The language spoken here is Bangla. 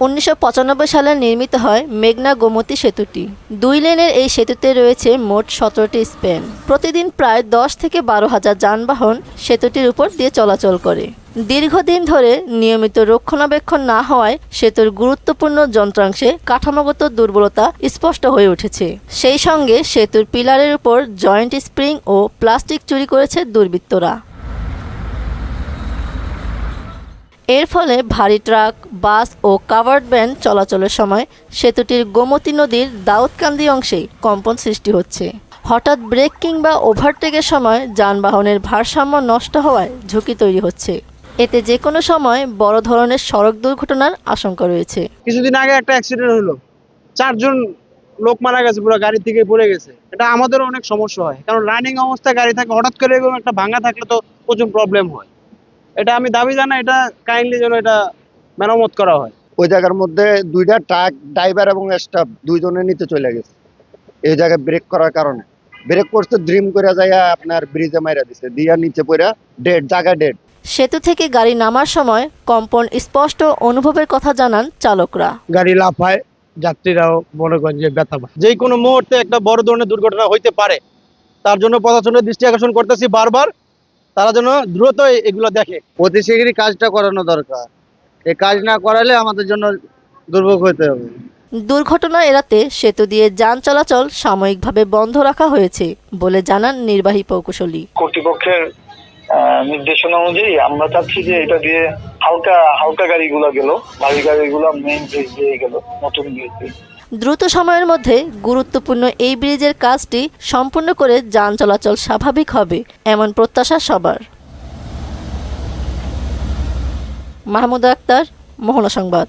1995 সালে নির্মিত হয় মেঘনা গোমতী সেতুটি। 2 লেনের এই সেতুতে রয়েছে মোট 17টি স্প্যান। প্রতিদিন প্রায় 10 থেকে 12 হাজার যানবাহন সেতুটির উপর দিয়ে চলাচল করে। দীর্ঘদিন ধরে নিয়মিত রক্ষণাবেক্ষণ না হওয়ায় সেতুর গুরুত্বপূর্ণ যন্ত্রাংশে কাঠামোগত দুর্বলতা স্পষ্ট হয়ে উঠেছে। সেই সঙ্গে সেতুর পিলারের উপর জয়েন্ট স্প্রিং ও প্লাস্টিক চুরি করেছে দুর্বৃত্তরা। এর ফলে ভারী ট্রাক, বাস ও কাভার্ড ভ্যান চলাচলের সময় সেতুটির গোমতী নদীর দাউদকান্দি অংশে কম্পন সৃষ্টি হচ্ছে। হঠাৎ ব্রেক কিংবা ওভারটেকের সময় যানবাহনের ভারসাম্য নষ্ট হওয়ায় ঝুঁকি তৈরি হচ্ছে। এতে যে কোনো সময় বড় ধরনের সড়ক দুর্ঘটনার আশঙ্কা রয়েছে। কিছুদিন আগে একটা অ্যাক্সিডেন্ট হলো, 4 জন লোক মারা গেছে, পুরো গাড়ি থেকে পড়ে গেছে। এটা আমাদের অনেক সমস্যা হয়, কারণ রানিং অবস্থায় গাড়ি থাকে, হঠাৎ করে এরকম একটা ভাঙা থাকলে তো প্রচুর প্রবলেম হয়। এটা আমি দাবি জানাই, এটা কাইন্ডলি যেন এটা মেরামত করা হয়। ওই জায়গার মধ্যে 2টা ট্রাক ড্রাইভার এবং স্টাফ 2 জনের নিচে চলে গেছে। এই জায়গায় ব্রেক করার কারণে ব্রেক করতে ড্রিম করে যায় আপনার ব্রিজে মাইরা দিছে, দিয়া নিচে পড়া ডেড। সেতু থেকে গাড়ি নামার সময় কম্পন স্পষ্ট অনুভবের কথা জানান চালকরা। গাড়ি লাফায়, যাত্রীরাও মনে করেন যে ব্যথা পায়। যে কোনো মুহূর্তে একটা বড় ধরনের দুর্ঘটনা হইতে পারে, তার জন্য প্রশাসনের দৃষ্টি আকর্ষণ করতেছি বারবার, তারা যেন দ্রুত এগুলো দেখে। অতি শীঘ্রই কাজটা করানো দরকার। এই কাজ না করালে আমাদের জন্য দুর্ভোগ হতে হবে। দুর্ঘটনা এড়াতে সেতু দিয়ে যান চলাচল সাময়িকভাবে বন্ধ রাখা হয়েছে বলে জানান নির্বাহী প্রকৌশলী। কর্তৃপক্ষের নির্দেশনা অনুযায়ী আমরা চাচ্ছি যে এটা দিয়ে হালকা গাড়িগুলো গেল, ভারী গাড়িগুলো মেইন ব্রিজ দিয়ে গেল, নতুন ব্রিজ দিয়ে। দ্রুত সময়ের মধ্যে গুরুত্বপূর্ণ এই ব্রিজের কাজটি সম্পূর্ণ করে যান চলাচল স্বাভাবিক হবে এমন প্রত্যাশা সবার। মাহমুদা আক্তার, মোহনা সংবাদ।